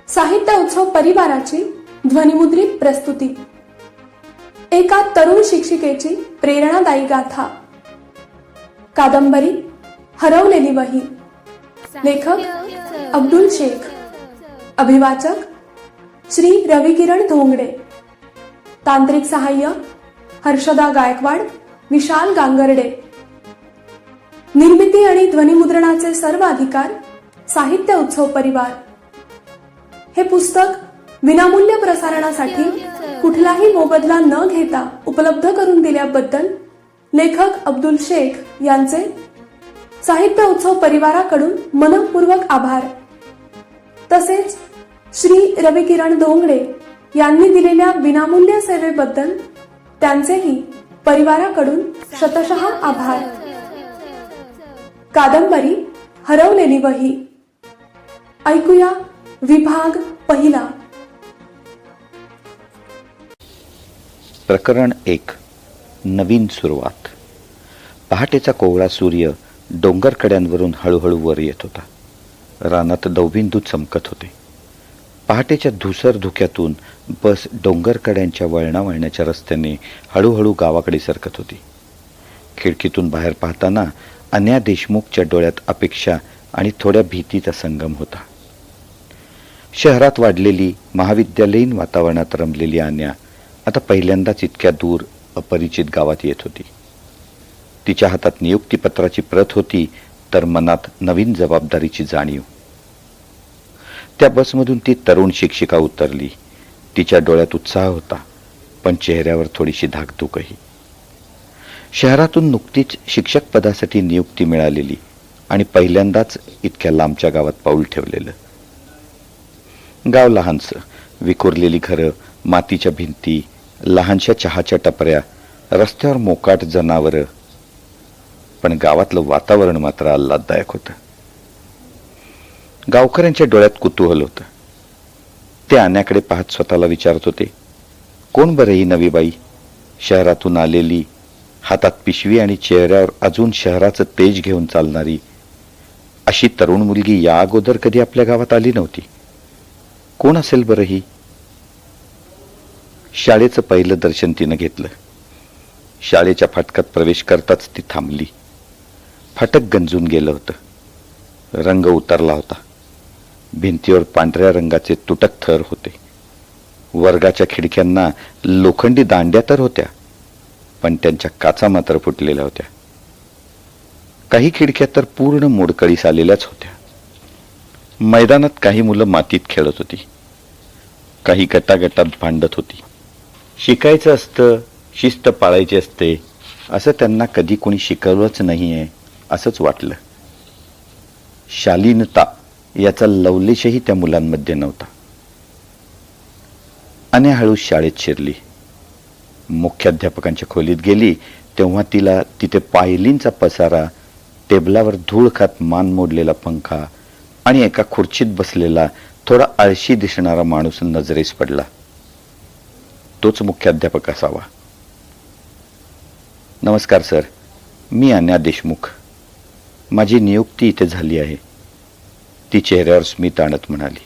साहित्य उत्सव परिवाराची ध्वनिमुद्रित प्रस्तुती. एका तरुण शिक्षिकेची प्रेरणादायी गाथा. कादंबरी हरवलेली वही. लेखक अब्दुल शेख. अभिवाचक श्री रविकिरण धोंगडे. तांत्रिक सहाय्य हर्षदा गायकवाड, विशाल गांगर्डे. निर्मिती आणि ध्वनिमुद्रणाचे सर्व अधिकार साहित्य उत्सव परिवार. हे पुस्तक विनामूल्य प्रसारणासाठी कुठलाही मोबदला न घेता उपलब्ध करून दिल्याबद्दल लेखक अब्दुल शेख यांचे साहित्य उत्सव परिवाराकडून मनपूर्वक आभार. तसेच श्री रविकिरण धोंगडे यांनी दिलेल्या विनामूल्य सेवेबद्दल त्यांचेही परिवाराकडून शतशः आभार. कादंबरी हरवलेली वही. ऐकूया विभाग पहिला. प्रकरण 1. नवीन सुरुवात. पहाटेचा कोवळा सूर्य डोंगर कड्यांवरून हळूहळू वर येत होता. रानात दवबिंदू चमकत होते. पहाटेच्या धुसर धुक्यातून बस डोंगर कड्यांच्या वळणावळण्याच्या रस्त्याने हळूहळू गावाकडे सरकत होती. खिडकीतून बाहेर पाहताना अन्या देशमुखच्या डोळ्यात अपेक्षा आणि थोड्या भीतीचा संगम होता. शहरात वाढलेली महाविद्यालयीन वातावरणात रमलेली अन्या आता पहिल्यांदाच इतक्या दूर अपरिचित गावात येत होती. तिच्या हातात नियुक्तीपत्राची प्रत होती, तर मनात नवीन जबाबदारीची जाणीव. त्या बसमधून ती तरुण शिक्षिका उतरली. तिच्या डोळ्यात उत्साह होता, पण चेहऱ्यावर थोडीशी धाकधूकही. शहरातून नुकतीच शिक्षक पदासाठी नियुक्ती मिळालेली आणि पहिल्यांदाच इतक्या लांबच्या गावात पाऊल ठेवलेलं. गाव लहानसं, विखुरलेली घरं, मातीच्या भिंती, लहानशा चहाच्या टपऱ्या, रस्त्यावर मोकाट जनावरं. पण गावातलं वातावरण मात्र आल्हाददायक होतं. गावकऱ्यांच्या डोळ्यात कुतूहल होतं. ते अन्याकडे पाहत स्वतःला विचारत होते, कोण बरं ही नवी बाई? शहरातून आलेली, हातात पिशवी आणि चेहऱ्यावर अजून शहराचं तेज घेऊन चालणारी अशी तरुण मुलगी या अगोदर कधी आपल्या गावात आली नव्हती. कोण असेल बरं ही? शाळेचं पहिलं दर्शन तिनं घेतलं. शाळेच्या फाटकात प्रवेश करताच ती थांबली. फाटक गंजून गेलं होतं. रंग उतरला होता. भिंतीवर पांढऱ्या रंगाचे तुटक थर होते. वर्गाच्या खिडक्यांना लोखंडी दांड्या तर होत्या, पण त्यांच्या काचा मात्र फुटलेल्या होत्या. काही खिडक्या तर पूर्ण मोडकळीस आलेल्याच होत्या. मैदानात काही मुलं मातीत खेळत होती. काही गटागटात भांडत होती. शिकायचं असतं, शिस्त पाळायची असते, असं त्यांना कधी कोणी शिकवलंच नाहीये असंच वाटलं. शालीनता याचा लवलेशही त्या मुलांमध्ये नव्हता. अन्या हळू शाळेत शिरली. मुख्याध्यापकांच्या खोलीत गेली तेव्हा तिला तिथे पायलींचा पसारा, टेबलावर धूळ खात मान मोडलेला पंखा आणि एका खुर्चीत बसलेला थोडा आळशी दिसणारा माणूस नजरेस पडला. तोच मुख्याध्यापक असावा. नमस्कार सर, मी अन्या देशमुख. माझी नियुक्ती इथे झाली आहे, ती चेहऱ्यावर स्मित आणत म्हणाली.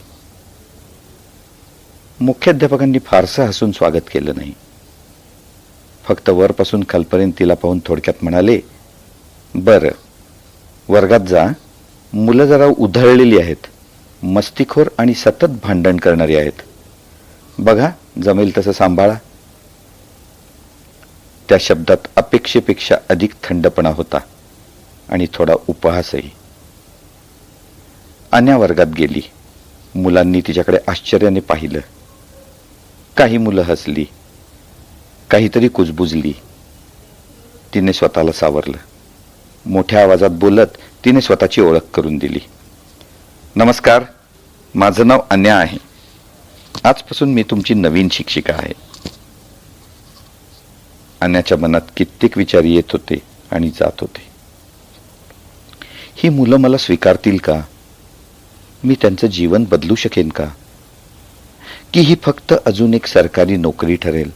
मुख्याध्यापकांनी फारसं हसून स्वागत केलं नाही. फक्त वरपासून खालपर्यंत तिला पाहून थोडक्यात म्हणाले, बरं, वर्गात जा. मुलं जरा उधळलेली आहेत, मस्तीखोर आणि सतत भांडण करणारी आहेत. बघा, जमेल तसं सांभाळा. त्या शब्दात अपेक्षेपेक्षा अधिक थंडपणा होता आणि थोडा उपहासही. अन्या वर्गात गेली. मुलांनी तिच्याकडे आश्चर्याने पाहिलं. काही मुलं हसली, काहीतरी कुजबुजली. तिने स्वतःला सावरलं. मोठ्या आवाजात बोलत तिने स्वतःची ओळख करून दिली. नमस्कार, माझं नाव अन्या आहे. आजपासून मी तुमची नवीन शिक्षिका आहे. अन्याच्या मनात कित्येक विचार येत होते आणि जात होते. ही मुलं मला स्वीकारतील का? मी त्यांचं जीवन बदलू शकेन का? की ही फक्त अजून एक सरकारी नोकरी ठरेल?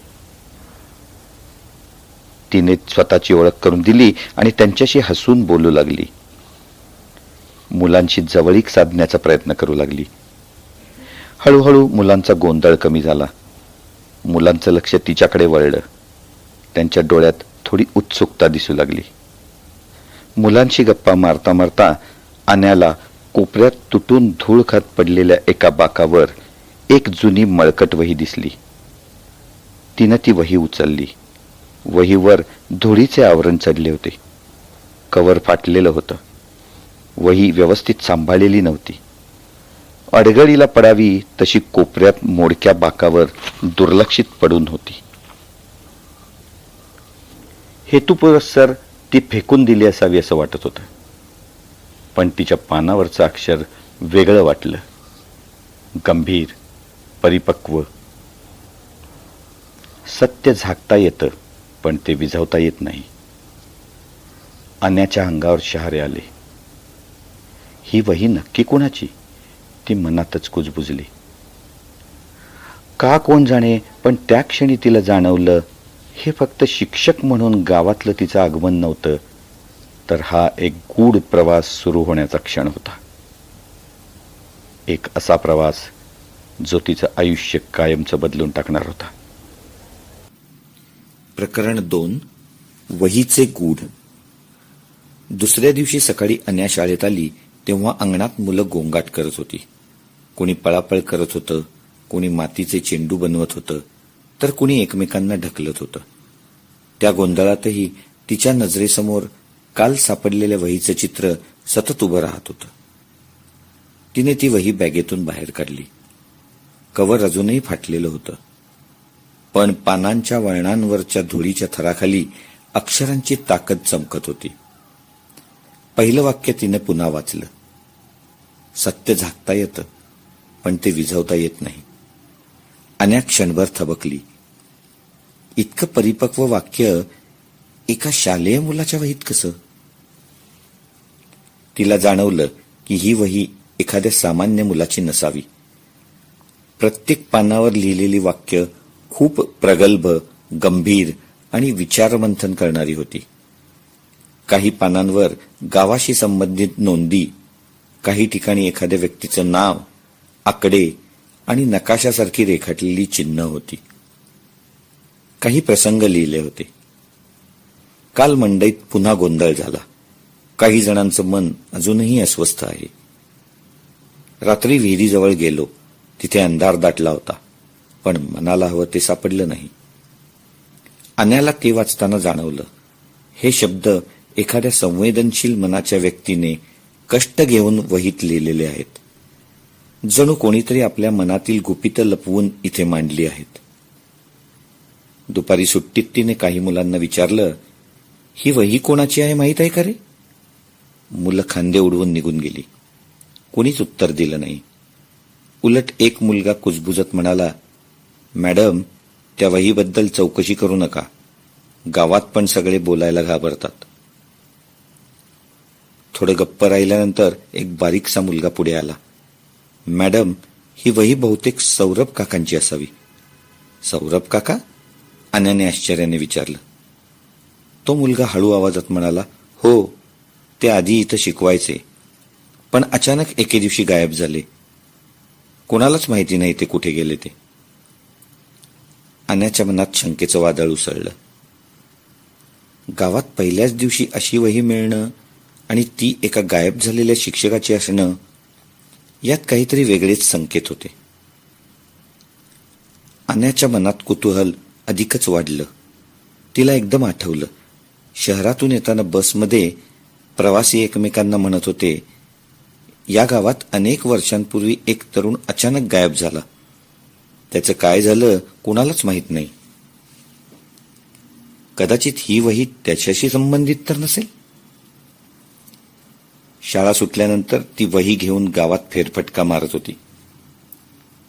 तिने स्वतःची ओळख करून दिली आणि त्यांच्याशी हसून बोलू लागली. मुलांशी जवळीक साधण्याचा प्रयत्न करू लागली. हळूहळू मुलांचा गोंधळ कमी झाला. मुलांचं लक्ष तिच्याकडे वळलं. त्यांच्या डोळ्यात थोडी उत्सुकता दिसू लागली. मुलांशी गप्पा मारता मारता आन्याला कोपऱ्यात तुटून धूळ खात पडलेल्या एका बाकावर एक जुनी मळकट वही दिसली. तिनं ती वही उचलली. वहीवर धुळीचे आवरण चढले होते. कवर फाटलेलं होतं. वही व्यवस्थित सांभाळलेली नव्हती. अडगळीला पडावी तशी कोपऱ्यात मोडक्या बाकावर दुर्लक्षित पडून होती. हेतुपुरस्सर ती फेकून दिली असावी असं वाटत होतं. पण तिच्या पानावरचं अक्षर वेगळं वाटलं. गंभीर, परिपक्व. सत्य झाकता येतं, पण ते विझवता येत नाही. आन्याच्या अंगावर शहारे आले. ही वही नक्की कोणाची? ती मनातच कुजबुजली. का कोण जाणे, पण त्या क्षणी तिला जाणवलं हे फक्त शिक्षक म्हणून गावातलं तिचं आगमन नव्हतं, तर हा एक गूढ प्रवास सुरू होण्याचा क्षण होता. एक असा प्रवास जो तिचं आयुष्य कायमचं बदलून टाकणार होता. प्रकरण 2. वहीचे गूढ. दुसऱ्या दिवशी सकाळी अन्या शाळेत आली तेव्हा अंगणात मुलं गोंगाट करत होती. कोणी पळापळ करत होतं, कोणी मातीचे चेंडू बनवत होतं, तर कोणी एकमेकांना ढकलत होतं. त्या गोंधळातही तिच्या नजरेसमोर काल सापडलेल्या वहीचं चित्र सतत उभं राहत होतं. तिने ती वही बॅगेतून बाहेर काढली. कवर अजूनही फाटलेलं होतं, पण पानांच्या वळणांवरच्या धुळीच्या थराखाली अक्षरांची ताकद चमकत होती. पहिलं वाक्य तिने पुन्हा वाचलं. सत्य झाकता येतं, पण ते विझवता येत नाही. अन्या क्षणभर थबकली. इतकं परिपक्व वाक्य एका शालेय मुलाच्या वहीत कसं? तिला जाणवलं की ही वही एखाद्या सामान्य मुलाची नसावी. प्रत्येक पानावर लिहिलेली वाक्य खूप प्रगल्भ, गंभीर आणि विचारमंथन करणारी होती. काही पानांवर गावाशी संबंधित नोंदी, काही ठिकाणी एखाद्या व्यक्तीचं नाव, आकडे आणि नकाशासारखी रेखाटलेली चिन्ह होती. काही प्रसंग लिहिले होते. काल मंडईत पुन्हा गोंधळ झाला. काही जणांचं मन अजूनही अस्वस्थ आहे. रात्री विहिरीजवळ गेलो. तिथे अंधार दाटला होता, पण मनाला हवं ते सापडलं नाही. अन्याला ते वाचताना जाणवलं हे शब्द एखाद्या संवेदनशील मनाच्या व्यक्तीने कष्ट घेऊन वहीत लिहिलेले आहेत. जणू कोणीतरी आपल्या मनातील गुपितं लपवून इथे मांडली आहेत. दुपारी सुट्टीत तिने काही मुलांना विचारलं, ही वही कोणाची आहे माहीत आहे का रे? मुलं खांदे उडवून निघून गेली. कोणीच उत्तर दिलं नाही. उलट एक मुलगा कुजबुजत म्हणाला, मॅडम, त्या वहीबद्दल चौकशी करू नका. गावात पण सगळे बोलायला घाबरतात. थोडं गप्प राहिल्यानंतर एक बारीकसा मुलगा पुढे आला. मॅडम, ही वही बहुतेक सौरभ काकांची असावी. सौरभ काका? अन्याने आश्चर्याने विचारलं. तो मुलगा हळू आवाजात म्हणाला, हो, ते आधी इथं शिकवायचे, पण अचानक एके दिवशी गायब झाले. कोणालाच माहिती नाही ते कुठे गेले ते. अन्याच्या मनात शंकेचं वादळ उसळलं. गावात पहिल्याच दिवशी अशी वही मिळणं आणि ती एका गायब झालेल्या शिक्षकाची असणं, यात काहीतरी वेगळेच संकेत होते. अन्याच्या मनात कुतूहल अधिकच वाढलं. तिला एकदम आठवलं, शहरातून येताना बसमध्ये प्रवासी एकमेकांना म्हणत होते, या गावात अनेक वर्षांपूर्वी एक तरुण अचानक गायब झाला. त्याचं काय झालं कुणालाच माहित नाही. कदाचित ही वही त्याच्याशी संबंधित तर नसेल. शाळा सुटल्यानंतर ती वही घेऊन गावात फेरफटका मारत होती.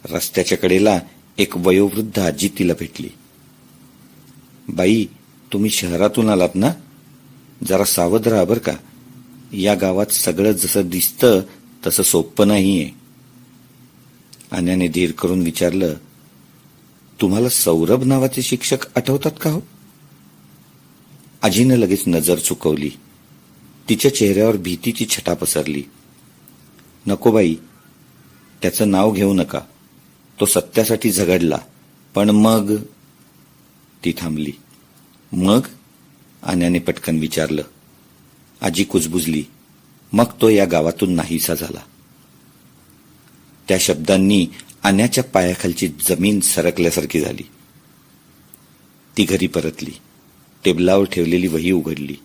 रस्त्याच्या कडेला एक वयोवृद्ध आजी तिला भेटली. बाई, तुम्ही शहरातून आलात ना? जरा सावध राहा बर का. या गावात सगळं जसं दिसतं तसं सोपं नाहीये. अन्याने धीर करून विचारलं, तुम्हाला सौरभ नावाचे शिक्षक आठवतात का हो? आजीनं लगेच नजर चुकवली. तिच्या चेहऱ्यावर भीतीची छटा पसरली. नको बाई, त्याचं नाव घेऊ नका. तो सत्यासाठी झगडला, पण मग ती थांबली. मग आन्याने पटकन विचारलं. आजी कुजबुजली. मग तो या गावातून नाहीसा झाला. त्या शब्दांनी आन्याच्या पायाखालची जमीन सरकल्यासारखी झाली. ती घरी परतली. टेबलावर ठेवलेली वही उघडली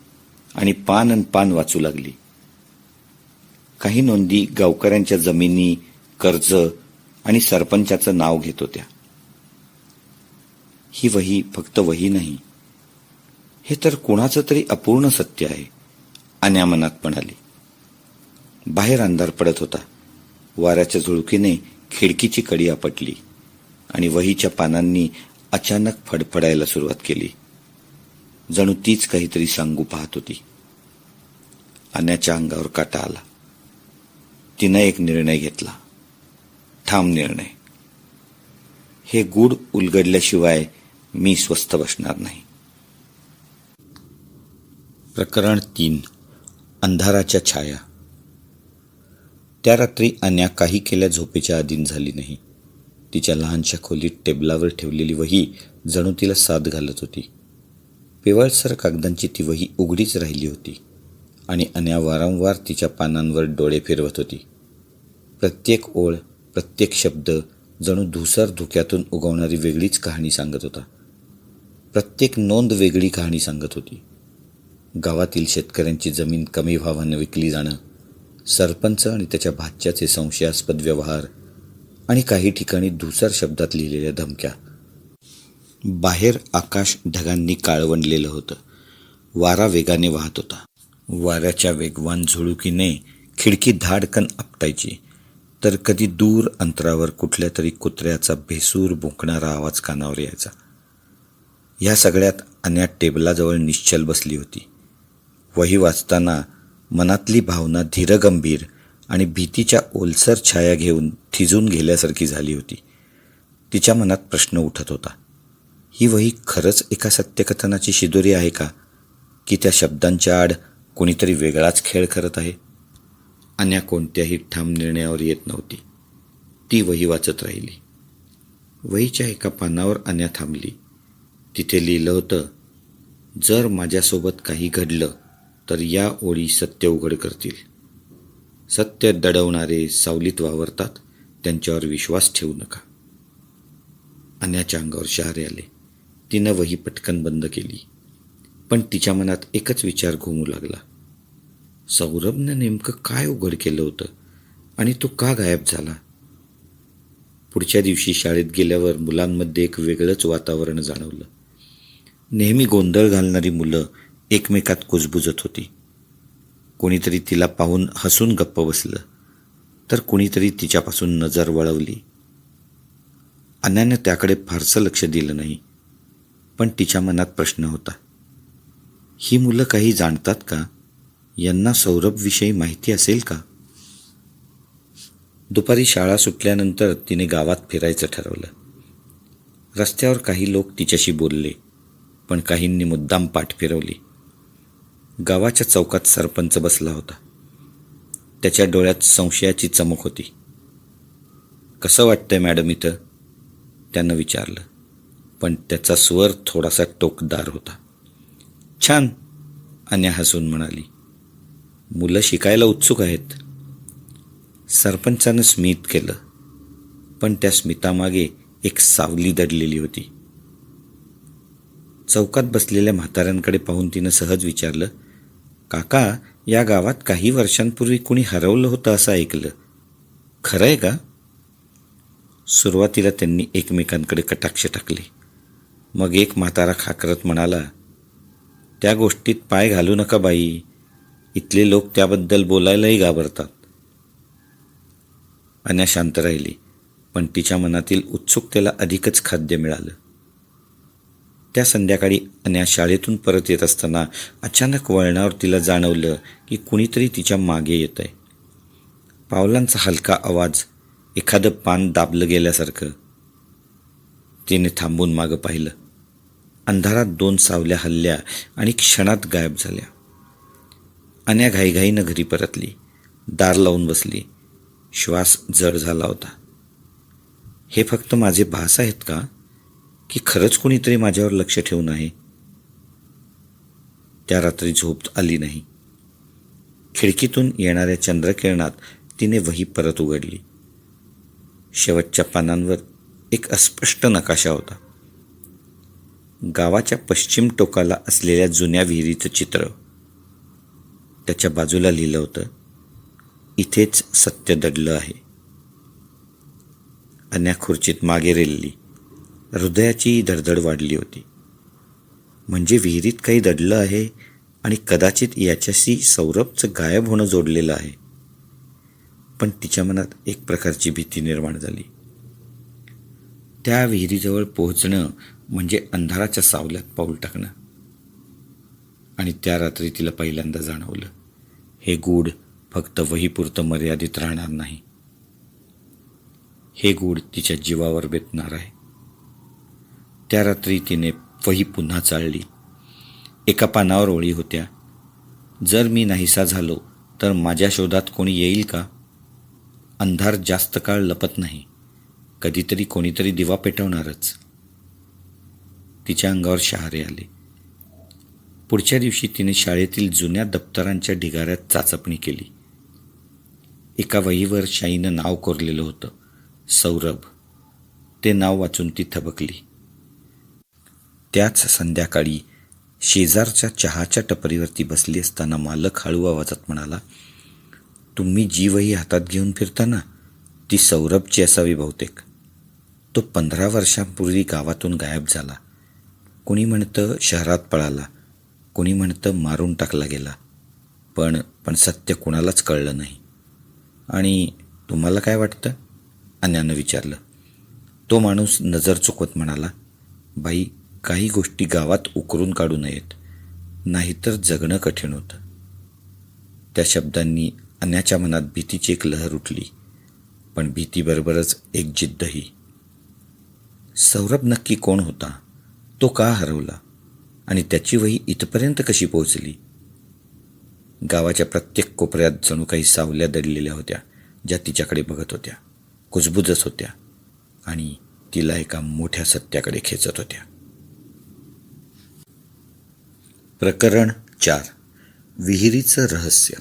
आणि पान वाचू लागली. काही नोंदी गावकऱ्यांच्या जमिनी, कर्ज आणि सरपंचाचं नाव घेत होत्या. ही वही फक्त वही नाही, हे तर कुणाचं तरी अपूर्ण सत्य आहे, आन्या मनात म्हणाली. बाहेर अंधार पडत होता. वाऱ्याच्या झुळकीने खिडकीची कडी आपटली आणि वहीच्या पानांनी अचानक फडफडायला सुरुवात केली. जणू तीच काहीतरी सांगू पाहत होती. आन्याच्या अंगावर काटा आला. तिनं एक निर्णय घेतला. ठाम निर्णय. हे गूढ उलगडल्याशिवाय मी स्वस्थ बसणार नाही. प्रकरण 3. अंधाराच्या छाया. त्या रात्री आन्या काही केल्या झोपेच्या अधीन झाली नाही. तिच्या लहानशा खोलीत टेबलावर ठेवलेली वही जणू तिला साथ घालत होती. पिवळसर कागदांची ती वही उघडीच राहिली होती आणि आन्या वारंवार तिच्या पानांवर डोळे फिरवत होती. प्रत्येक ओळ, प्रत्येक शब्द जणू धुसर धुक्यातून उगवणारी वेगळीच कहाणी सांगत होता. प्रत्येक नोंद वेगळी कहाणी सांगत होती. गावातील शेतकऱ्यांची जमीन कमी भावाने विकली जाणं, सरपंच आणि त्याच्या भाच्याचे संशयास्पद व्यवहार आणि काही ठिकाणी धुसर शब्दात लिहिलेल्या धमक्या. बाहेर आकाश ढगांनी काळवंडलेलं होतं. वारा वेगाने वाहत होता. वाऱ्याच्या वेगवान झुळुकीने खिडकी धाडकन आपटायची, तर कधी दूर अंतरावर कुठल्या तरी कुत्र्याचा भेसूर भुंकणारा आवाज कानावर यायचा. या सगळ्यात आन्या टेबलाजवळ निश्चल बसली होती. वही वाचताना मनातली भावना धीरगंभीर आणि भीतीच्या ओलसर छाया घेऊन थिजून गेल्यासारखी झाली होती. तिच्या मनात प्रश्न उठत होता. ही वही खरंच एका सत्यकथनाची शिदोरी आहे का, की त्या शब्दांच्या आड कोणीतरी वेगळाच खेळ करत आहे? आन्या कोणत्याही ठाम निर्णयावर येत नव्हती. ती वही वाचत राहिली. वहीच्या एका पानावर आन्या थांबली. तिथे लिहिलं होतं, जर माझ्यासोबत काही घडलं तर या ओळी सत्य उघड करतील. सत्य दडवणारे सावलीत वावरतात, त्यांच्यावर विश्वास ठेवू नका. आन्याच्या अंगावर शहारे आले. तिनं वही पटकन बंद केली. पण तिच्या मनात एकच विचार घुमू लागला. सौरभनं नेमकं काय उघड केलं होतं आणि तो का गायब झाला? पुढच्या दिवशी शाळेत गेल्यावर मुलांमध्ये एक वेगळंच वातावरण जाणवलं. नेहमी गोंधळ घालणारी मुलं एकमेकात कुजबुजत होती. कोणीतरी तिला पाहून हसून गप्प बसलं, तर कुणीतरी तिच्यापासून नजर वळवली. आन्यानं त्याकडे फारसं लक्ष दिलं नाही, पण तिच्या मनात प्रश्न होता. ही मुलं काही जाणतात का? यांना सौरभविषयी माहिती असेल का? दुपारी शाळा सुटल्यानंतर तिने गावात फिरायचं ठरवलं. रस्त्यावर काही लोक तिच्याशी बोलले, पण काहींनी मुद्दाम पाठ फिरवली. गावाच्या चौकात सरपंच बसला होता. त्याच्या डोळ्यात संशयाची चमक होती. कसं वाटतंय मॅडम इथं? त्यानं विचारलं, पण त्याचा स्वर थोडासा टोकदार होता. छान, आन्या हसून म्हणाली. मुलं शिकायला उत्सुक आहेत. सरपंचानं स्मित केलं, पण त्या स्मितामागे एक सावली दडलेली होती. चौकात बसलेल्या म्हाताऱ्यांकडे पाहून तिनं सहज विचारलं, काका, या गावात काही वर्षांपूर्वी कुणी हरवलं होतं असं ऐकलं, खरं आहे का? सुरुवातीला त्यांनी एकमेकांकडे कटाक्ष टाकले. मग एक म्हातारा खाकरत म्हणाला, त्या गोष्टीत पाय घालू नका बाई, इथले लोक त्याबद्दल बोलायलाही घाबरतात. आन्या शांत राहिली, पण तिच्या मनातील उत्सुकतेला अधिकच खाद्य मिळालं. त्या संध्याकाळी आन्या शाळेतून परत येत असताना अचानक वळणावर तिला जाणवलं की कुणीतरी तिच्या मागे येत आहे. पावलांचा हलका आवाज, एखादं पान दाबलं गेल्यासारखं. तिने थांबून मागं पाहिलं. अंधारात 2 सावल्या हलल्या आणि क्षणात गायब झाल्या. आन्या घाईघाईनं घरी परतली. दार लावून बसली. श्वास जड झाला होता. हे फक्त माझे भास आहेत का, की खरंच कोणीतरी माझ्यावर लक्ष ठेवून आहे? त्या रात्री झोप आली नाही. खिडकीतून येणाऱ्या चंद्रकिरणात तिने वही परत उघडली. शेवटच्या पानांवर एक अस्पष्ट नकाशा होता. गावाच्या पश्चिम टोकाला असलेल्या जुन्या विहिरीचं चित्र. त्याच्या बाजूला लिहिलं होतं, इथेच सत्य दडलं आहे. अन्या खुर्चीत मागे रेलली. हृदयाची धडधड वाढली होती. म्हणजे विहिरीत काही दडलं आहे आणि कदाचित याच्याशी सौरभचं गायब होणं जोडलेलं आहे. पण तिच्या मनात एक प्रकारची भीती निर्माण झाली. त्या विहिरीजवळ पोहोचणं म्हणजे अंधाराच्या सावल्यात पाऊल टाकणं. आणि त्या रात्री तिला पहिल्यांदा जाणवलं, हे गूढ फक्त वहीपुरतं मर्यादित राहणार नाही. हे गूढ तिच्या जीवावर बेतणार आहे. त्या रात्री तिने वही पुन्हा चाळली. एका पानावर ओळी होत्या, जर मी नाहीसा झालो तर माझ्या शोधात कोणी येईल का? अंधार जास्त काळ लपत नाही, कधीतरी कोणीतरी दिवा पेटवणारच. तिच्या अंगावर शहारे आले. पुढच्या दिवशी तिने शाळेतील जुन्या दप्तरांच्या ढिगाऱ्यात चाचपणी केली. एका वहीवर शाईनं नाव कोरलेलं होतं, सौरभ. ते नाव वाचून ती थबकली. त्याच संध्याकाळी शेजारच्या चहाच्या टपरीवरती बसली असताना मालक हळू आवाजात म्हणाला, तुम्ही जी वही हातात घेऊन फिरता ना, ती सौरभची असावी बहुतेक. तो 15 वर्षांपूर्वी गावातून गायब झाला. कोणी म्हणतं शहरात पळाला, कोणी म्हणतं मारून टाकला गेला. पण सत्य कुणालाच कळलं नाही. आणि तुम्हाला काय वाटतं? अन्यानं विचारलं. तो माणूस नजर चुकवत म्हणाला, बाई, काही गोष्टी गावात उकरून काढू नयेत, नाहीतर जगणं कठीण होतं. त्या शब्दांनी अन्याच्या मनात भीतीची एक लहर उठली, पण भीतीबरोबरच एक जिद्दही. सौरभ नक्की कोण होता? तो का हरवला? आणि त्याची वही इथपर्यंत कशी पोहोचली? गावाच्या प्रत्येक कोपऱ्यात जणू काही सावल्या दडलेल्या होत्या, ज्या तिच्याकडे बघत होत्या, कुजबुजत होत्या आणि तिला एका मोठ्या सत्याकडे खेचत होत्या. प्रकरण 4. विहिरीचं रहस्य.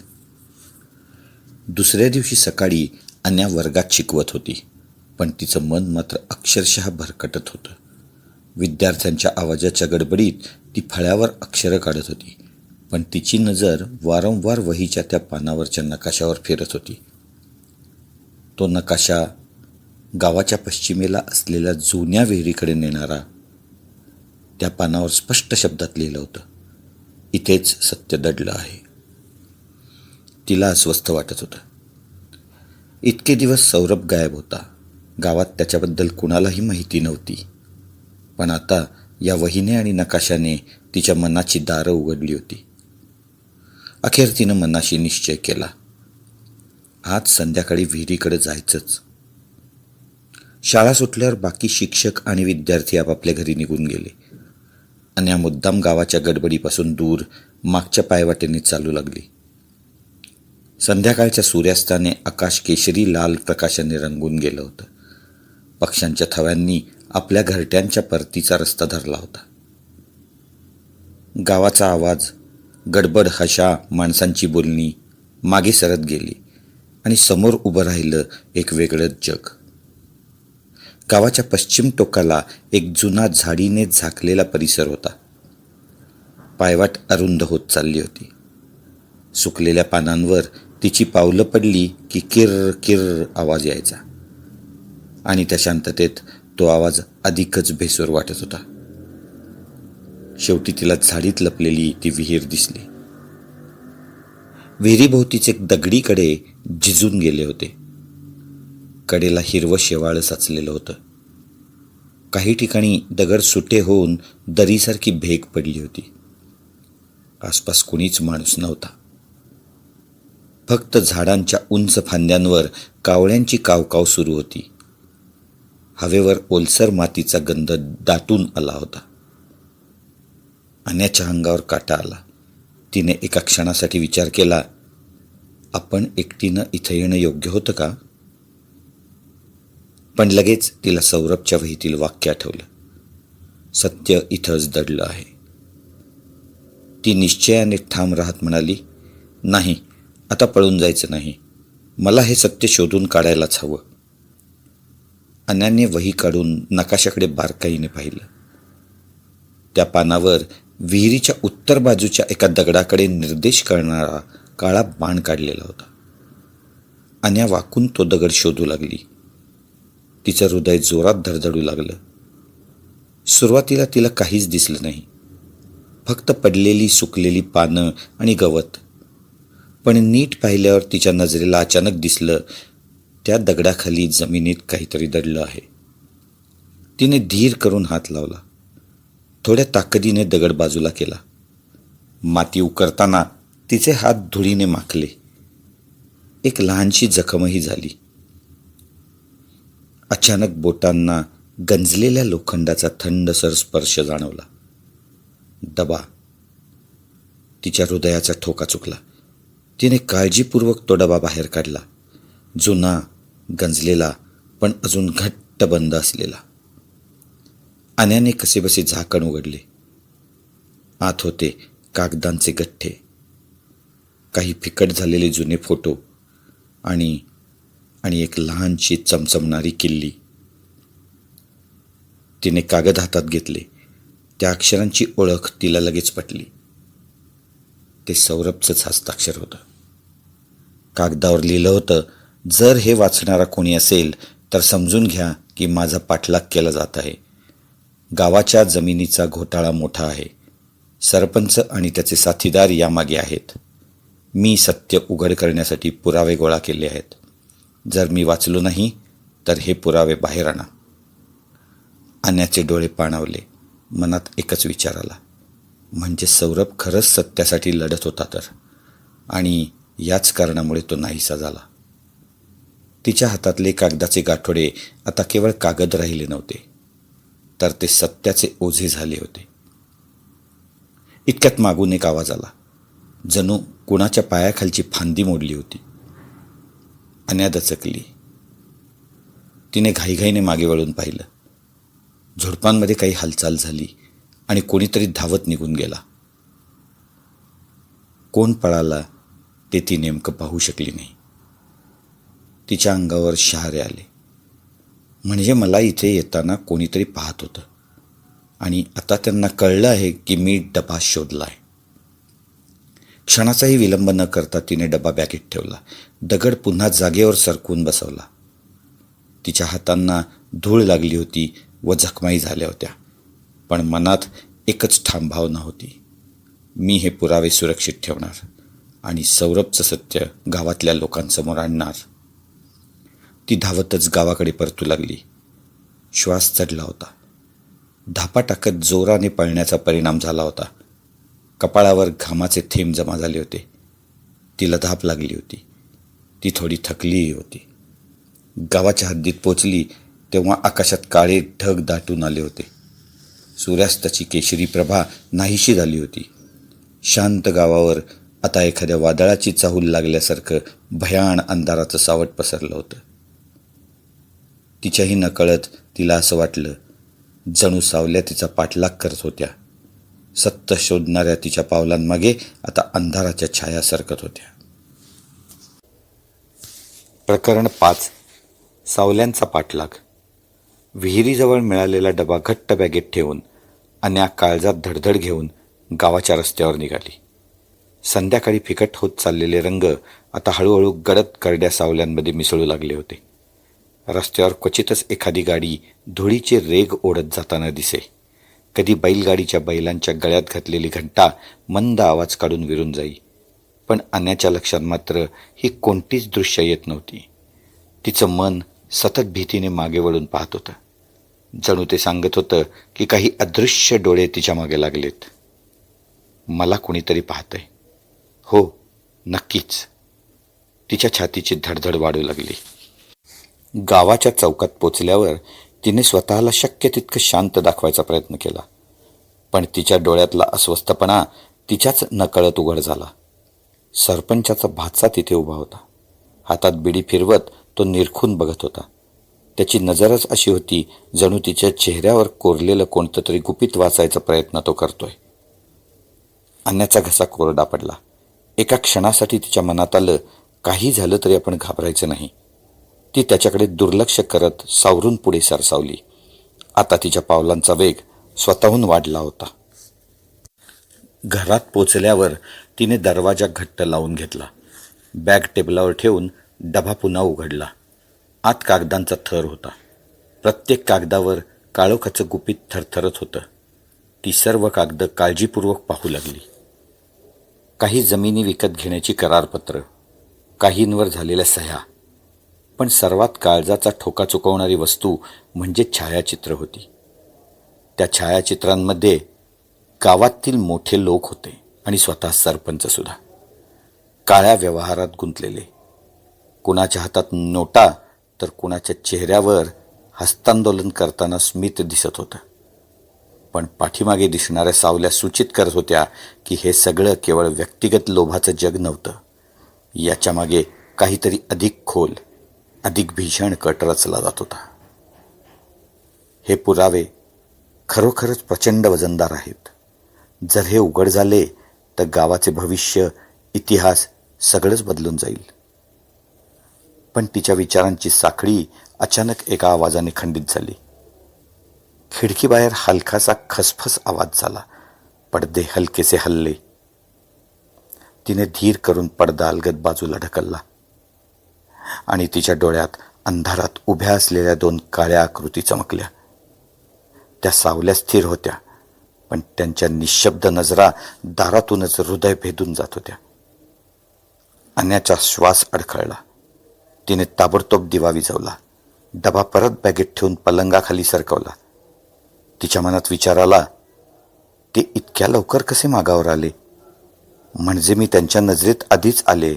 दुसऱ्या दिवशी सकाळी अन्या वर्गात शिकवत होती, पण तिचं मन मात्र अक्षरशः भरकटत होतं. विद्यार्थ्यांच्या आवाजाच्या गडबडीत ती फळ्यावर अक्षरं काढत होती, पण तिची नजर वारंवार वहीच्या त्या पानावरच्या नकाशावर फिरत होती. तो नकाशा गावाच्या पश्चिमेला असलेल्या जुन्या विहिरीकडे नेणारा. त्या पानावर स्पष्ट शब्दात लिहिलं होतं, इथेच सत्य दडलं आहे. तिला अस्वस्थ वाटत होतं. इतके दिवस सौरभ गायब होता. गावात त्याच्याबद्दल कुणालाही माहिती नव्हती. पण आता या वहीने आणि नकाशाने तिच्या मनाची दारं उघडली होती. अखेर तिनं मनाशी निश्चय केला, आज संध्याकाळी विहिरीकडे जायचंच. शाळा सुटल्यावर बाकी शिक्षक आणि विद्यार्थी आपापल्या घरी निघून गेले. अन्या मुद्दाम गावाच्या गडबडीपासून दूर मागच्या पायवाटेने चालू लागली. संध्याकाळच्या सूर्यास्ताने आकाश केशरी लाल प्रकाशाने रंगून गेलं होतं. पक्ष्यांच्या थव्यांनी आपल्या घरट्यांच्या परतीचा रस्ता धरला होता. गावाचा आवाज, गडबड हशा माणसांची बोलणी मागे सरत गेली आणि समोर उभं राहिलं एक वेगळंच जग. गावाच्या पश्चिम टोकाला एक जुना झाडीने झाकलेला परिसर होता. पायवाट अरुंद होत चालली होती. सुकलेल्या पानांवर तिची पावलं पडली की किर्र किर्र आवाज यायचा आणि त्या शांततेत तो आवाज अधिकच भेसूर वाटत होता. शेवटी तिला झाडीत लपलेली ती विहीर दिसली. विहिरीभोवतीचे दगडीकडे झिजून गेले होते. कडेला हिरवं शेवाळ साचलेलं होतं. काही ठिकाणी दगड सुटे होऊन दरीसारखी भेग पडली होती. आसपास कुणीच माणूस नव्हता. फक्त झाडांच्या उंच फांद्यांवर कावळ्यांची कावकाव सुरू होती. हवेवर ओलसर मातीचा गंध दाटून आला होता. अन्याच्या अंगावर काटा आला. तिने एका क्षणासाठी विचार केला, आपण एकटीनं इथं येणं योग्य होतं का? पण लगेच तिला सौरभच्या वहीतील वाक्य आठवलं. सत्य इथंच दडलं आहे. ती निश्चयाने ठाम राहत म्हणाली, नाही, आता पळून जायचं नाही. मला हे सत्य शोधून काढायलाच हवं. अन्याने वही काढून नकाशाकडे बारकाईने पाहिलं. त्या पानावर विहिरीच्या उत्तर बाजूच्या एका दगडाकडे निर्देश करणारा काळा बाण काढलेला होता. अन्या वाकून तो दगड शोधू लागली. तिचं हृदय जोरात धडधडू लागलं. सुरुवातीला तिला काहीच दिसलं नाही, फक्त पडलेली सुकलेली पानं आणि गवत. पण नीट पाहिल्यावर तिच्या नजरेला अचानक दिसलं, त्या दगडाखाली जमिनीत काहीतरी दडलं आहे. तिने धीर करून हात लावला. थोड्या ताकदीने दगड बाजूला केला. माती उकरताना तिचे हात धुळीने माखले. एक लहानशी जखमही झाली. अचानक बोटांना गंजलेल्या लोखंडाचा थंडसर स्पर्श जाणवला. डबा. तिच्या हृदयाचा ठोका चुकला. तिने काळजीपूर्वक तो डबा बाहेर काढला. जुना, गंजलेला, पण अजून घट्ट बंद असलेला. अन्याने कसेबसे झाकण उघडले. आत होते कागदांचे गठ्ठे, काही फिकट झालेले जुने फोटो आणि एक लहानशी चमचमणारी किल्ली. तिने कागद हातात घेतले. त्या अक्षरांची ओळख तिला लगेच पटली. ते सौरभचंच हस्ताक्षर होतं. कागदावर लिहिलं होतं, जर हे वाचणारा कोणी असेल तर समजून घ्या की माझा पाठलाग केला जात आहे. गावाच्या जमिनीचा घोटाळा मोठा आहे. सरपंच आणि त्याचे साथीदार यामागे आहेत. मी सत्य उघड करण्यासाठी पुरावे गोळा केले आहेत. जर मी वाचलो नाही तर हे पुरावे बाहेर आणा. अन्याचे डोळे पाणावले. मनात एकच विचार आला, म्हणजे सौरभ खरंच सत्यासाठी लढत होता तर, आणि याच कारणामुळे तो नाहीसा झाला. तिच्या हातातले कागदाचे गाठोडे आता केवळ कागद राहिले नव्हते, तर ते सत्याचे ओझे झाले होते. इतक्यात मागून एक आवाज आला. जणू कुणाच्या पायाखालची फांदी मोडली होती. अन्या दचकली. तिने घाईघाईने मागे वळून पाहिलं. झुडपांमध्ये काही हालचाल झाली आणि कोणीतरी धावत निघून गेला. कोण पळाला ते ती नेमकं पाहू शकली नाही. तिच्या अंगावर शहारे आले. म्हणजे मला इथे येताना कोणीतरी पाहत होतं आणि आता त्यांना कळलं आहे की मी डबा शोधला आहे. क्षणाचाही विलंब न करता तिने डबा बॅगेत ठेवला. दगड पुन्हा जागेवर सरकवून बसवला. तिच्या हातांना धूळ लागली होती व जखमाही झाल्या होत्या, पण मनात एकच ठाम भावना होती, मी हे पुरावे सुरक्षित ठेवणार आणि सौरभचं सत्य गावातल्या लोकांसमोर आणणार. ती धावतच गावाकडे परतू लागली. श्वास चढला होता. धापा टाकत जोराने पळण्याचा परिणाम झाला होता. कपाळावर घामाचे थेंब जमा झाले होते. तिला धाप लागली होती. ती थोडी थकलीही होती. गावाच्या हद्दीत पोचली तेव्हा आकाशात काळे ढग दाटून आले होते. सूर्यास्ताची केशरी प्रभा नाहीशी झाली होती. शांत गावावर आता एखाद्या वादळाची चाहूल लागल्यासारखं भयाण अंधाराचं सावट पसरलं होतं. तिच्याही नकळत तिला असं वाटलं, जणू सावल्या तिचा पाठलाग करत होत्या. सत्य शोधणाऱ्या तिच्या पावलांमागे आता अंधाराच्या छाया सरकत होत्या. प्रकरण 5. सावल्यांचा पाठलाग. विहिरीजवळ मिळालेला डबा घट्ट बॅगेत ठेवून अन्या काळजात धडधड घेऊन गावाच्या रस्त्यावर निघाली. संध्याकाळी फिकट होत चाललेले रंग आता हळूहळू गडद करड्या सावल्यांमध्ये मिसळू लागले होते. रस्त्यावर क्वचितच एखादी गाडी धुळीचे रेग ओढत जाताना दिसे. कधी बैलगाडीच्या बैलांच्या गळ्यात घातलेली घंटा मंद आवाज काढून विरून जाई. पण अन्याच्या लक्षात मात्र ही कोणतीच दृश्य येत नव्हती. तिचं मन सतत भीतीने मागे वळून पाहत होतं. जणू ते सांगत होतं की काही अदृश्य डोळे तिच्या मागे लागलेत. मला कुणीतरी पाहतंय. हो, नक्कीच. तिच्या छातीची धडधड वाढू लागली. गावाच्या चौकात पोचल्यावर तिने स्वतःला शक्य तितकं शांत दाखवायचा प्रयत्न केला, पण तिच्या डोळ्यातला अस्वस्थपणा तिच्याच नकळत उघड झाला. सरपंचाचा भाचा तिथे उभा होता. हातात बिडी फिरवत तो निरखून बघत होता. त्याची नजरच अशी होती जणू तिच्या चेहऱ्यावर कोरलेलं कोणतं तरी गुपित वाचायचा प्रयत्न तो करतोय. अन्याचा घसा कोरडा पडला. एका क्षणासाठी तिच्या मनात आलं, काही झालं तरी आपण घाबरायचं नाही. ती त्याच्याकडे दुर्लक्ष करत सावरून पुढे सरसावली. आता तिच्या पावलांचा वेग स्वतःहून वाढला होता. घरात पोचल्यावर तिने दरवाजा घट्ट लावून घेतला. बॅग टेबलावर ठेवून डबा पुन्हा उघडला. आत कागदांचा थर होता. प्रत्येक कागदावर काळोखाचं गुपित थरथरत होतं. ती सर्व कागद काळजीपूर्वक पाहू लागली. काही जमिनी विकत घेण्याची करारपत्र, काहींवर झालेल्या सह्या, पण सर्वात काळजाचा ठोका चुकवणारी वस्तू म्हणजे छायाचित्र होती. त्या छायाचित्रांमध्ये गावातील मोठे लोक होते आणि स्वतः सरपंच सुद्धा, काळ्या व्यवहारात गुंतलेले. कुणाच्या हातात नोटा तर कुणाच्या चेहऱ्यावर हस्तांदोलन करताना स्मित दिसत होतं. पण पाठीमागे दिसणाऱ्या सावल्या सूचित करत होत्या की हे सगळं केवळ व्यक्तिगत लोभाचं जग नव्हतं. याच्या मागे काहीतरी अधिक खोल, अधिक भीषण कट रचला जात होता. हे पुरावे खरोखरच प्रचंड वजनदार आहेत. जर हे उघड झाले तर गावाचे भविष्य, इतिहास सगळंच बदलून जाईल. पण तिच्या विचारांची साखळी अचानक एका आवाजाने खंडित झाली. खिडकीबाहेर हलकासा खसफस आवाज झाला. पडदे हलकेसे हलले. तिने धीर करून पडदा अलगद बाजूला ढकलला आणि तिच्या डोळ्यात अंधारात उभ्या असलेल्या 2 काळ्या आकृती चमकल्या. त्या सावल्या स्थिर होत्या, पण त्यांच्या निशब्द नजरा दारातूनच हृदय भेदून जात होत्या. अन्याचा श्वास अडखळला. तिने ताबडतोब दिवा विझवला. डबा परत बॅगेत ठेवून पलंगाखाली सरकवला. तिच्या मनात विचार आला, ते इतक्या लवकर कसे मागावर आले? म्हणजे मी त्यांच्या नजरेत आधीच आले.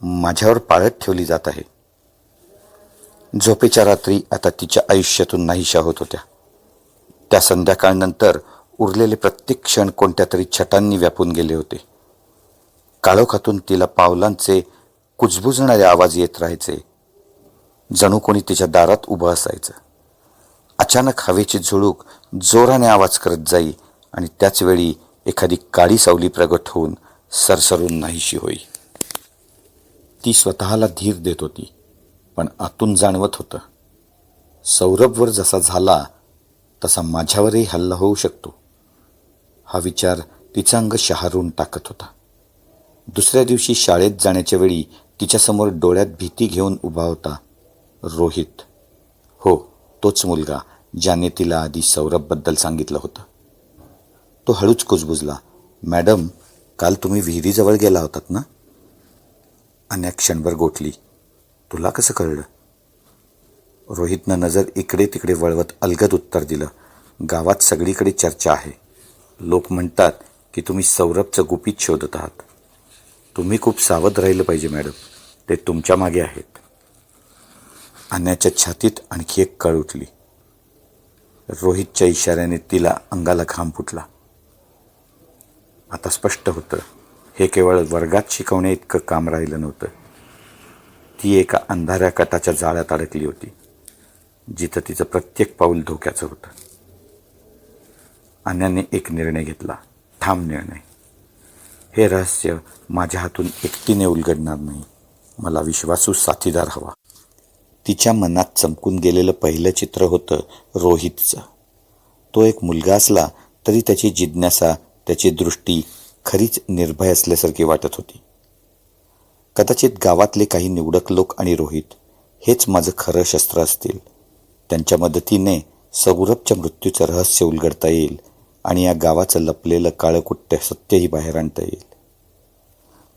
माझ्यावर पाळत ठेवली जात आहे. झोपेच्या रात्री आता तिच्या आयुष्यातून नाहीशा होत होत्या. त्या संध्याकाळनंतर उरलेले प्रत्येक क्षण कोणत्या तरी छटांनी व्यापून गेले होते. काळोखातून तिला पावलांचे कुजबुजणारे आवाज येत राहायचे, जणू कोणी तिच्या दारात उभं असायचं. अचानक हवेची झुळूक जोराने आवाज करत जाई आणि त्याच वेळी एखादी काळी सावली प्रगट होऊन सरसरून नाहीशी होई. ती स्वतःला धीर देत होती, पण आतून जाणवत होतं, सौरभवर जसा झाला तसा माझ्यावरही हल्ला होऊ शकतो. हा विचार तिचं अंग शहारून टाकत होता. दुसऱ्या दिवशी शाळेत जाण्याच्या वेळी तिच्यासमोर डोळ्यात भीती घेऊन उभा होता रोहित. हो, तोच मुलगा ज्याने तिला आधी सौरभबद्दल सांगितलं होतं. तो हळूच कुजबुजला. मॅडम, काल तुम्ही विहिरीजवळ गेला होतात ना? अन्या क्षणभर गोठली. तुला कसं कळलं? रोहितनं नजर इकडे तिकडे वळवत अलगद उत्तर दिलं. गावात सगळीकडे चर्चा आहे. लोक म्हणतात की तुम्ही सौरभचं गुपित शोधत आहात. तुम्ही खूप सावध राहिलं पाहिजे मॅडम, ते तुमच्या मागे आहेत. अन्याच्या छातीत आणखी एक कळ उठली. रोहितच्या इशाऱ्याने तिला अंगाला घाम फुटला. आता स्पष्ट होतं, हे केवळ वर्गात शिकवण्या इतकं काम राहिलं नव्हतं. ती एका अंधाऱ्या कटाच्या जाळ्यात अडकली होती, जिथं तिचं प्रत्येक पाऊल धोक्याचं होतं. अन्याने एक निर्णय घेतला, ठाम निर्णय. हे रहस्य माझ्या हातून एकटीने उलगडणार नाही. मला विश्वासू साथीदार हवा. तिच्या मनात चमकून गेलेलं पहिलं चित्र होतं रोहितचं. तो एक मुलगा असला तरी त्याची जिज्ञासा, त्याची दृष्टी खरीच निर्भय असल्यासारखी वाटत होती. कदाचित गावातले काही निवडक लोक आणि रोहित हेच माझं खरं शस्त्र असतील. त्यांच्या मदतीने सौरभच्या मृत्यूचं रहस्य उलगडता येईल आणि या गावाचं लपलेलं काळकुट्ट सत्यही बाहेर आणता येईल.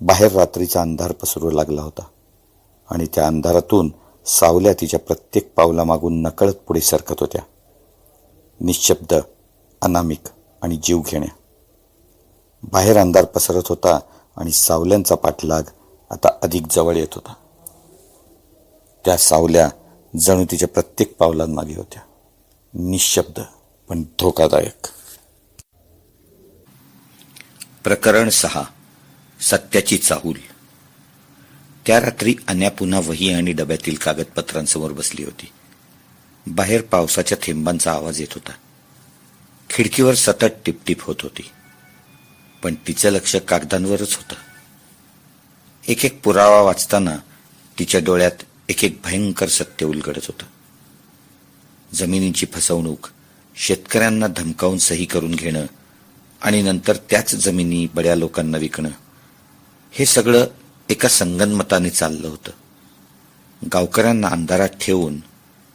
बाहेर रात्रीचा अंधार पसरू लागला होता आणि त्या अंधारातून सावल्या तिच्या प्रत्येक पावलामागून नकळत पुढे सरकत होत्या, निशब्द, अनामिक आणि जीवघेण्या. बाहेर अंधार पसरत होता आणि सावल्यांचा पाठलाग आता अधिक जवळ येत होता. त्या सावल्या जणू तिच्या प्रत्येक पावलांमागे होत्या, निशब्द पण धोकादायक. प्रकरण 6. सत्याची चाहूल. त्या रात्री अन्या पुन्हा वही आणि डब्यातील कागदपत्रांसमोर बसली होती. बाहेर पावसाच्या थेंबांचा आवाज येत होता. खिडकीवर सतत टिपटिप होत होती, पण तिचं लक्ष कागदांवरच होतं. एक एक पुरावा वाचताना तिच्या डोळ्यात एक एक भयंकर सत्य उलगडत होतं. जमिनीची फसवणूक, शेतकऱ्यांना धमकावून सही करून घेणं आणि नंतर त्याच जमिनी बड्या लोकांना विकणं, हे सगळं एका संगनमताने चाललं होतं. गावकऱ्यांना अंधारात ठेवून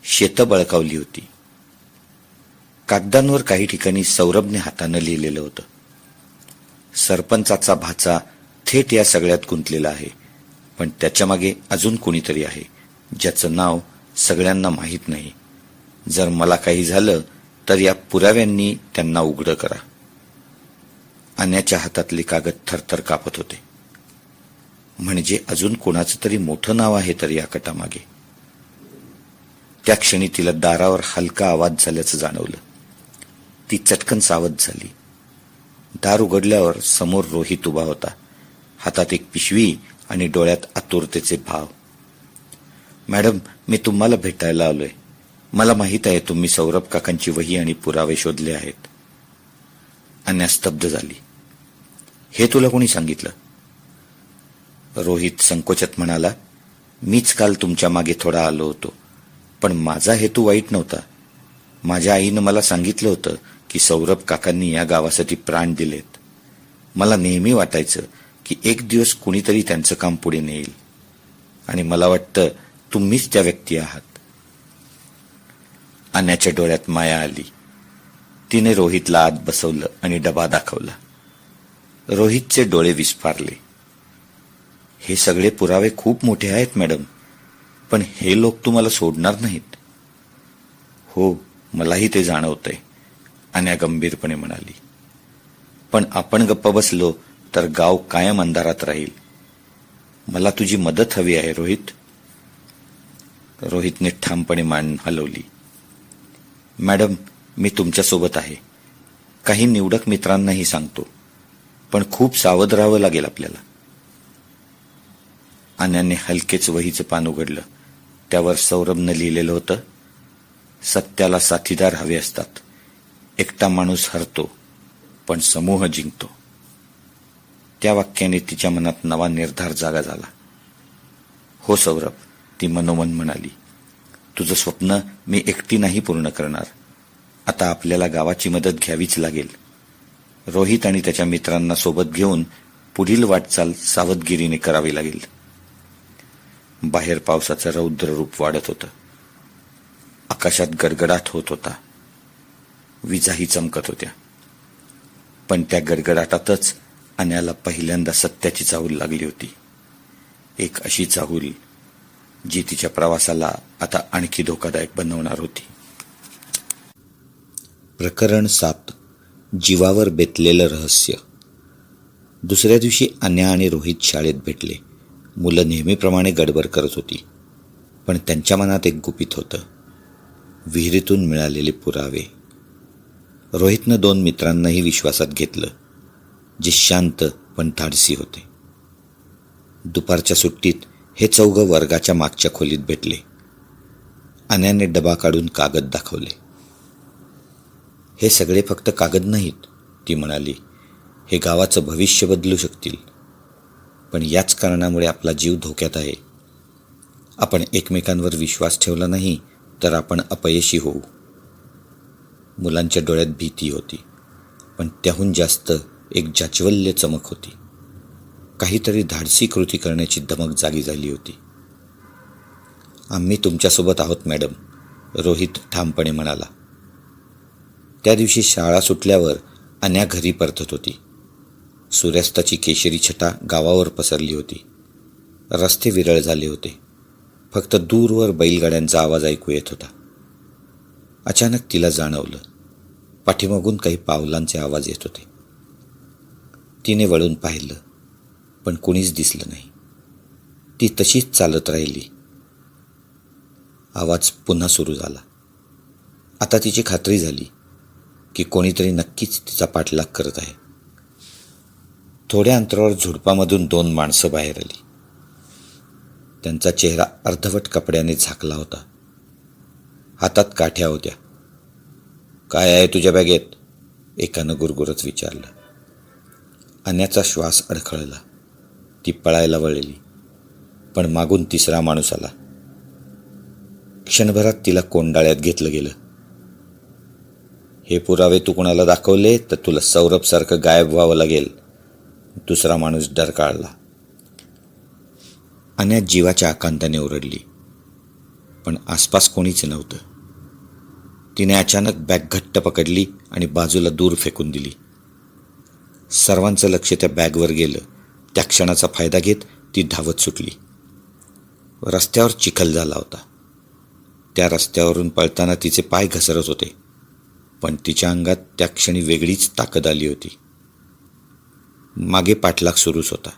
शेतं बळकावली होती. कागदांवर काही ठिकाणी सौरभने हातानं लिहिलेलं होतं, सरपंचाचा भाचा थेट या सगळ्यात गुंतलेला आहे, पण त्याच्या मागे अजून कोणीतरी आहे ज्याचं नाव सगळ्यांना माहीत नाही. जर मला काही झालं तर या पुराव्यांनी त्यांना उघडं करा. अन्याच्या हातातले कागद थरथर कापत होते. म्हणजे अजून कोणाचं तरी मोठं नाव आहे तर या कटामागे. त्या क्षणी तिला दारावर हलका आवाज झाल्याचं जाणवलं. ती चटकन सावध झाली. दार उघडल्यावर समोर रोहित उभा होता, हातात एक पिशवी आणि डोळ्यात आतुरतेचे भाव. मॅडम, मी तुम्हाला भेटायला आलोय. मला माहित आहे तुम्ही सौरभ काकांची वही आणि पुरावे शोधले आहेत. अन्या स्तब्ध झाली. हे तुला कोणी सांगितलं? रोहित संकोचात म्हणाला, मीच काल तुमच्या मागे थोडा आलो होतो, पण माझा हेतू वाईट नव्हता. माझ्या आईनं मला सांगितलं होतं की सौरभ काकांनी या गावासाठी प्राण दिलेत. मला नेहमी वाटायचं की एक दिवस कुणीतरी त्यांचं काम पुढे नेईल, आणि मला वाटतं तुम्हीच त्या व्यक्ती आहात. अन्याच्या डोळ्यात माया आली. तिने रोहितला आत बसवलं आणि डबा दाखवला. रोहितचे डोळे विस्फारले. हे सगळे पुरावे खूप मोठे आहेत मॅडम, पण हे लोक तुम्हाला सोडणार नाहीत. हो, मलाही ते जाणवतंय, अन्या गंभीरपणे म्हणाली. पण आपण गप्प बसलो तर गाव कायम अंधारात राहील. मला तुझी मदत हवी आहे रोहित. रोहितने ठामपणे मान हलवली. मॅडम, मी तुमच्यासोबत आहे. काही निवडक मित्रांनाही सांगतो, पण खूप सावध राहावं लागेल आपल्याला. अन्याने हलकेच वहीचं पान उघडलं. त्यावर सौरभनं लिहिलेलं होतं, सत्याला साथीदार हवे असतात. एकटा माणूस हरतो, पण समूह जिंकतो. त्या वाक्याने तिच्या मनात नवा निर्धार जागा झाला. हो सौरभ, ती मनोमन म्हणाली, तुझं स्वप्न मी एकटी नाही पूर्ण करणार. आता आपल्याला गावाची मदत घ्यावीच लागेल. रोहित आणि त्याच्या मित्रांना सोबत घेऊन पुढील वाटचाल सावधगिरीने करावी लागेल. बाहेर पावसाचं रौद्र रूप वाढत होतं. आकाशात गडगडाट होत होता. विजाही चमकत होत्या. पण त्या गडगडाटातच अन्याला पहिल्यांदा सत्याची चाहूल लागली होती. एक अशी चाहूल जी तिच्या प्रवासाला आता आणखी धोकादायक बनवणार होती. प्रकरण 7. जीवावर बेतलेलं रहस्य. दुसऱ्या दिवशी अन्या आणि रोहित शाळेत भेटले. मुलं नेहमीप्रमाणे गडबड करत होती, पण त्यांच्या मनात एक गुपित होतं, विहिरीतून मिळालेले पुरावे. रोहितनं 2 मित्रांनाही विश्वासात घेतलं, जे शांत पण धाडसी होते. दुपारच्या सुट्टीत हे चौघं वर्गाच्या मागच्या खोलीत भेटले. अन्याने डबा काढून कागद दाखवले. हे सगळे फक्त कागद नाहीत, ती म्हणाली. हे गावाचं भविष्य बदलू शकतील. पण याच कारणामुळे आपला जीव धोक्यात आहे. आपण एकमेकांवर विश्वास ठेवला नाही तर आपण अपयशी होऊ. मुलांच्या डोळ्यात भीती होती, पण त्याहून जास्त एक जाज्वल्य चमक होती. काहीतरी धाडसी कृती करण्याची धमक जागी झाली होती. आम्ही तुमच्यासोबत आहोत मॅडम, रोहित ठामपणे म्हणाला. त्या दिवशी शाळा सुटल्यावर अन्या घरी परतत होती. सूर्यास्ताची केशरी छटा गावावर पसरली होती. रस्ते विरळ झाले होते. फक्त दूरवर बैलगाड्यांचा आवाज ऐकू येत होता. अचानक तिला जाणवलं, पाठीमागून काही पावलांचे आवाज येत होते. तिने वळून पाहिलं, पण कोणीच दिसलं नाही. ती तशीच चालत राहिली. आवाज पुन्हा सुरू झाला. आता तिची खात्री झाली की कोणीतरी नक्कीच तिचा पाठलाग करत आहे. थोड्या अंतरावर झुडपामधून 2 माणसं बाहेर आली. त्यांचा चेहरा अर्धवट कपड्याने झाकला होता. हातात काठ्या होत्या. काय आहे तुझ्या बॅगेत? एकानं गुरगुरत विचारलं. अन्याचा श्वास अडखळला. ती पळायला वळली, पण मागून तिसरा माणूस आला. क्षणभरात तिला कोंडाळ्यात घेतलं गेलं. हे पुरावे तू कुणाला दाखवले तर तुला सौरभसारखं गायब व्हावं लागेल. दुसरा माणूस डरकाळला. अन्या जीवाच्या आकांताने ओरडली, पण आसपास कोणीच नव्हतं. तिने अचानक बॅग घट्ट पकडली आणि बाजूला दूर फेकून दिली. सर्वांचं लक्ष त्या बॅगवर गेलं. त्या क्षणाचा फायदा घेत ती धावत सुटली. रस्त्यावर चिखल झाला होता. त्या रस्त्यावरून पळताना तिचे पाय घसरत होते, पण तिच्या अंगात त्या क्षणी वेगळीच ताकद आली होती. मागे पाठलाग सुरूच होता.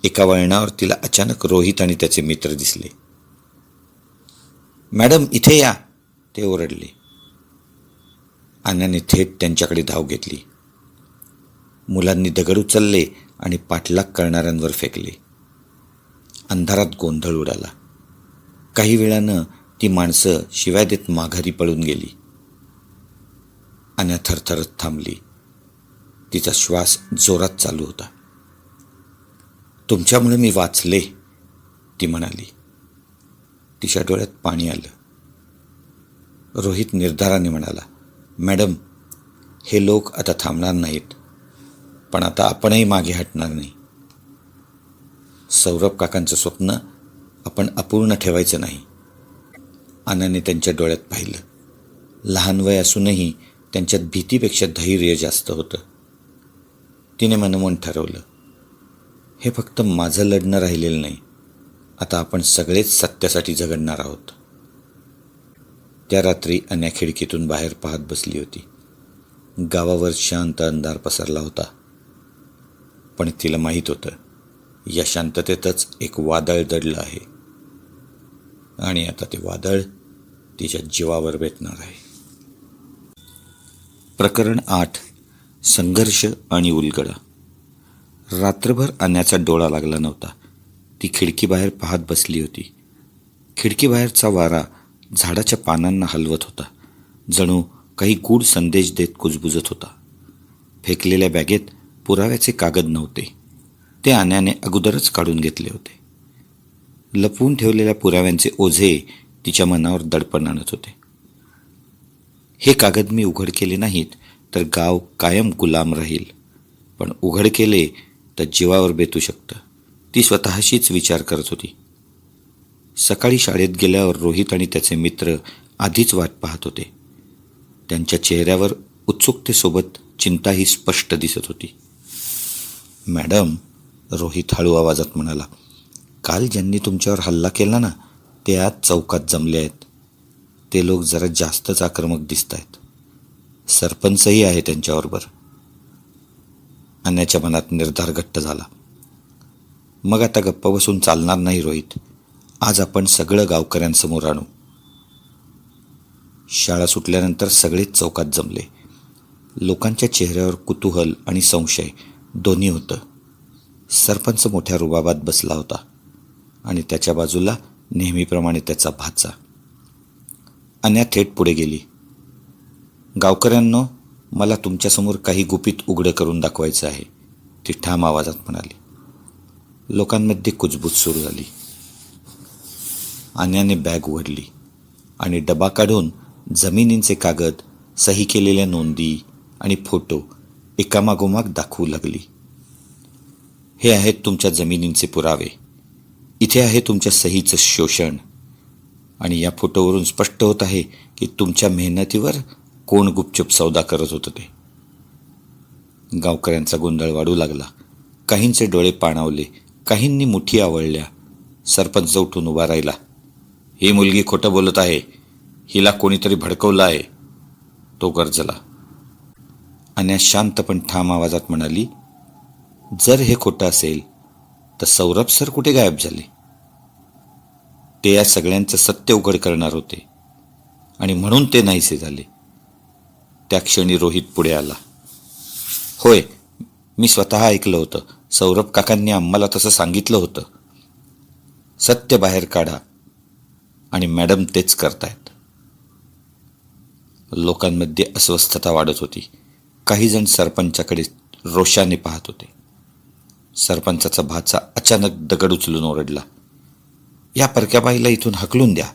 एका वळणावर तिला अचानक रोहित आणि त्याचे मित्र दिसले. मॅडम, इथे या, ते ओरडले. अन्याने थेट त्यांच्याकडे धाव घेतली. मुलांनी दगड उचलले आणि पाठलाग करणाऱ्यांवर फेकले. अंधारात गोंधळ उडाला. काही वेळानं ती माणसं शिव्या देत माघारी पळून गेली. अन्या थरथरत थांबली. तिचा श्वास जोरात चालू होता. तुमच्यामुळे मी वाचले, ती म्हणाली. तिच्या डोळ्यात पाणी आलं. रोहित निर्धाराने म्हणाला, मॅडम, हे लोक आता थांबणार नाहीत, पण आता आपणही मागे हटणार नाही. सौरभ काकांचं स्वप्न आपण अपूर्ण ठेवायचं नाही. अन्याने त्यांच्या डोळ्यात पाहिलं. लहान वय असूनही त्यांच्यात भीतीपेक्षा धैर्य जास्त होतं. तिने मनोमन ठरवलं, हे फक्त माझं लढणं राहिलेलं नाही, आता आपण सगळेच सत्यासाठी झगडणार आहोत. त्या रात्री अन्या खिडकीतून बाहेर पाहत बसली होती. गावावर शांत अंधार पसरला होता, पण तिला माहीत होतं या शांततेतच एक वादळ दडलं आहे, आणि आता ते वादळ तिच्या जीवावर बेतणार आहे. प्रकरण 8. संघर्ष आणि उलगडा. रात्रभर अन्याचा डोळा लागला नव्हता. ती खिडकीबाहेर पाहत बसली होती. खिडकीबाहेरचा वारा झाडाच्या पानांना हलवत होता, जणू काही गूढ संदेश देत कुजबुजत होता. फेकलेल्या बॅगेत पुराव्याचे कागद नव्हते. ते अन्याने अगोदरच काढून घेतले होते. लपवून ठेवलेल्या पुराव्यांचे ओझे तिच्या मनावर दडपण आणत होते. हे कागद मी उघड केले नाहीत तर गाव कायम गुलाम राहील, पण उघड केले तर जीवावर बेतू शकतं, ती स्वतःशीच विचार करत होती. सकाळी शाळेत गेल्यावर रोहित आणि त्याचे मित्र आधीच वाट पाहत होते. त्यांच्या चेहऱ्यावर उत्सुकतेसोबत चिंताही स्पष्ट दिसत होती. मॅडम, रोहित हळू आवाजात म्हणाला, काल ज्यांनी तुमच्यावर हल्ला केला ना, ते आज चौकात जमले आहेत. ते लोक जरा जास्तच आक्रमक दिसत आहेत. सरपंचही आहे त्यांच्याबरोबर. अन्याच्या मनात निर्धार घट्ट झाला. मग आता गप्प बसून चालणार नाही रोहित, आज आपण सगळं गावकऱ्यांसमोर आणू. शाळा सुटल्यानंतर सगळेच चौकात जमले. लोकांच्या चेहऱ्यावर कुतूहल आणि संशय दोन्ही होतं. सरपंच मोठ्या रुबाबात बसला होता आणि त्याच्या बाजूला नेहमीप्रमाणे त्याचा भाचा. अन्या थेट पुढे गेली. गावकऱ्यांनो, मला तुमच्यासमोर काही गुपित उघडं करून दाखवायचं आहे, ती ठाम आवाजात म्हणाली. लोकांमध्ये कुजबूज सुरू झाली. अन्याने बॅग उघडली आणि डबा काढून जमिनींचे कागद, सही केलेल्या नोंदी आणि फोटो एकामागोमाग दाखवू लागली. हे आहेत तुमच्या जमिनींचे पुरावे. इथे आहे तुमच्या सहीचं शोषण, आणि या फोटोवरून स्पष्ट होत आहे की तुमच्या मेहनतीवर कोण गुपचूप सौदा करत होतं ते. गावकऱ्यांचा गोंधळ वाढू लागला. काहींचे डोळे पाणावले, काहींनी मुठी आवळल्या. सरपंच उठून उभा राहिला. ही मुलगी खोटं बोलत आहे, हिला कोणीतरी भडकवलं आहे, तो गरजला. अन्या शांत पण ठाम आवाजात म्हणाली, जर हे खोटं असेल तर सौरभ सर कुठे गायब झाले? ते या सगळ्यांचं सत्य उघड करणार होते, आणि म्हणून ते नाहीसे झाले. त्या क्षणी रोहित पुढे आला. होय, मी स्वतः ऐकलं होतं. सौरभ काकांनी आम्हाला तसं सांगितलं होतं. सत्य बाहेर काढा, आणि मॅडम तेच करतायत. लोकांमध्ये अस्वस्थता वाढत होती. काही जण सरपंचाकडे रोषाने पाहत होते. सरपंचाचा भाचा अचानक दगड उचलून ओरडला, या परक्या बाईला इथून हकलून द्या.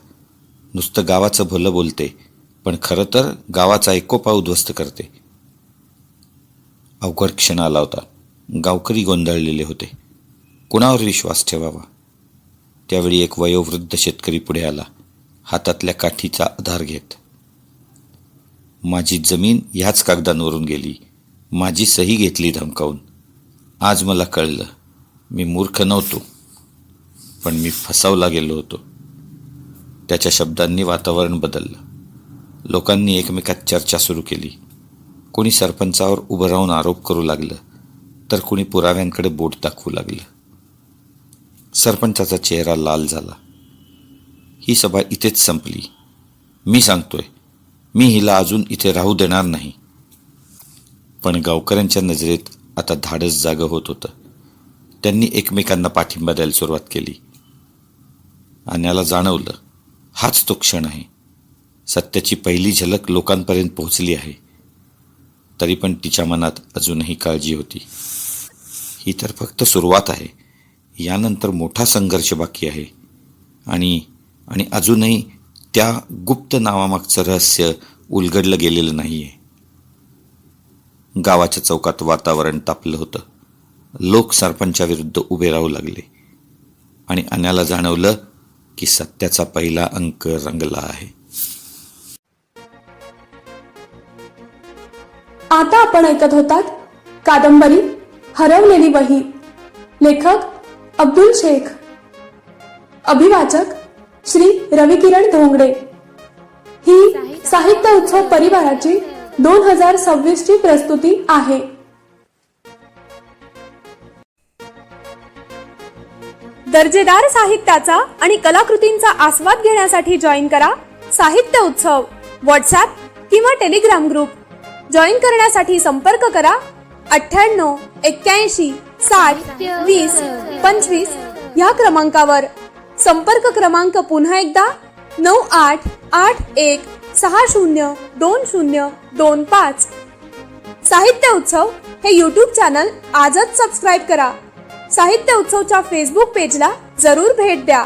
नुसतं गावाचं भलं बोलते, पण खरं तर गावाचा एकोपा उद्ध्वस्त करते. अवघड क्षण आला होता. गावकरी गोंधळलेले होते. कुणावर विश्वास ठेवावा? त्यावेळी एक वयोवृद्ध शेतकरी पुढे आला, हातातल्या काठीचा आधार घेत. माझी जमीन ह्याच कागदांवरून गेली. माझी सही घेतली धमकावून. आज मला कळलं, मी मूर्ख नव्हतो, पण मी फसावला गेलो होतो. त्याच्या शब्दांनी वातावरण बदललं. लोकांनी एकमेकात चर्चा सुरू केली. कोणी सरपंचावर उभं राहून आरोप करू लागलं, तर कोणी पुराव्यांकडे बोट दाखवू लागलं. सरपंचाचा चेहरा लाल झाला. ही सभा इथेच संपली. मी सांगतोय, मी हिला अजून इथे राहू देणार नाही. पण गावकऱ्यांच्या नजरेत आता धाडस जागं होत होतं. त्यांनी एकमेकांना पाठिंबा द्यायला सुरुवात केली. अन्याला जाणवलं, हाच तो क्षण आहे. सत्याची पहिली झलक लोकांपर्यंत पोहोचली आहे. तरी पण तिच्या मनात अजूनही काळजी होती. ही तर फक्त सुरुवात आहे. यानंतर मोठा संघर्ष बाकी आहे. आणि अजूनही त्या गुप्त नावामागचं रहस्य उलगडलं गेलेलं नाहीये. गावाच्या चौकात वातावरण तापलं होतं. लोक सरपंचाविरुद्ध उभे राहू लागले आणि अन्याला जाणवलं की सत्याचा पहिला अंक रंगला आहे. आता आपण ऐकत होतात कादंबरी हरवलेली वही. लेखक अब्दुल शेख. अभिवाचक श्री रविकिरण धोंगडे. ही साहित्य उत्सव परिवाराची 2026 ची प्रस्तुती आहे. दर्जेदार साहित्याचा आणि कलाकृतींचा आस्वाद घेण्यासाठी जॉईन करा साहित्य उत्सव व्हॉट्सॲप किंवा टेलिग्राम ग्रुप. जॉईन करण्यासाठी संपर्क करा 98 81 60 20 25 या क्रमांकावर. संपर्क क्रमांक पुन्हा एकदा 9881 60 20 25. साहित्य उत्सव हे यूट्यूब चॅनल आजच सबस्क्राईब करा. साहित्य उत्सवच्या फेसबुक पेजला जरूर भेट द्या.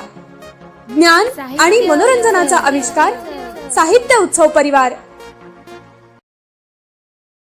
ज्ञान आणि मनोरंजनाचा आविष्कार साहित्य उत्सव परिवार.